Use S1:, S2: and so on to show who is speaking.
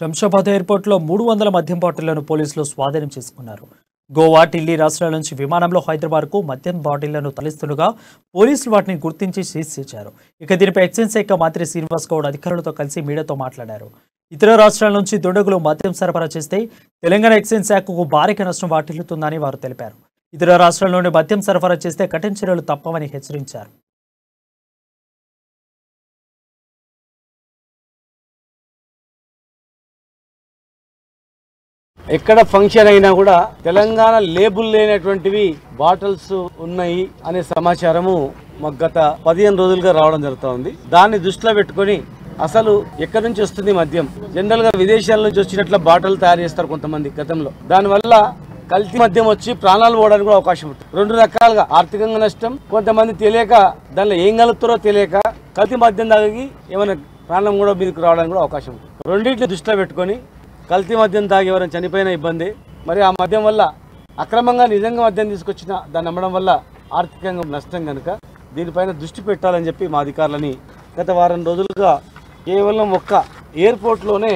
S1: శంషాబాద్ ఎయిర్పోర్ట్లో 300 మద్యం బాటిళ్లను పోలీసులు స్వాధీనం చేసుకున్నారు. గోవా, ఢిల్లీ రాష్ట్రాల నుంచి విమానంలో హైదరాబాద్కు మద్యం బాటిళ్లను తరలిస్తుండగా పోలీసులు వాటిని గుర్తించి సీజ్ చేశారు. ఇక దీనిపై ఎక్సైజ్ శాఖ మంత్రి శ్రీనివాస్ గౌడ్ అధికారులతో కలిసి మీడియాతో మాట్లాడారు. ఇతర రాష్ట్రాల నుంచి దుండగులు మద్యం సరఫరా చేస్తే తెలంగాణ ఎక్సైజ్ శాఖకు భారీగా నష్టం వాటిల్లుతుందని వారు తెలిపారు. ఇతర రాష్ట్రాల నుండి మద్యం సరఫరా చేస్తే కఠిన చర్యలు తప్పవని హెచ్చరించారు.
S2: ఎక్కడ ఫంక్షన్ అయినా కూడా తెలంగాణ లేబుల్ లేనటువంటివి బాటిల్స్ ఉన్నాయి అనే సమాచారము మాకు గత 15 రోజులుగా రావడం జరుగుతోంది. దాన్ని దృష్టిలో పెట్టుకొని అసలు ఎక్కడి నుంచి వస్తుంది మద్యం, జనరల్ గా విదేశాల నుంచి వచ్చినట్ల బాటిల్ తయారు చేస్తారు కొంతమంది గతంలో. దానివల్ల కల్తీ మద్యం వచ్చి ప్రాణాలు పోవడానికి కూడా అవకాశం ఉంటుంది. 2 రకాలుగా ఆర్థికంగా నష్టం, కొంతమంది తెలియక దానిలో ఏం కలుపుతారో తెలియక కల్తీ మద్యం తాగి ఏమైనా ప్రాణం కూడా మీదకి రావడానికి కూడా అవకాశం ఉంటుంది. రెండింటిని దృష్టిలో పెట్టుకొని కల్తీ మద్యం తాగి ఎవరైనా చనిపోయిన ఇబ్బంది, మరి ఆ మద్యం వల్ల అక్రమంగా నిజంగా మద్యం తీసుకొచ్చిన దాన్ని అమ్మడం వల్ల ఆర్థికంగా నష్టం కనుక దీనిపైన దృష్టి పెట్టాలని చెప్పి మా అధికారులని గత వారం రోజులుగా కేవలం ఒక్క ఎయిర్పోర్ట్లోనే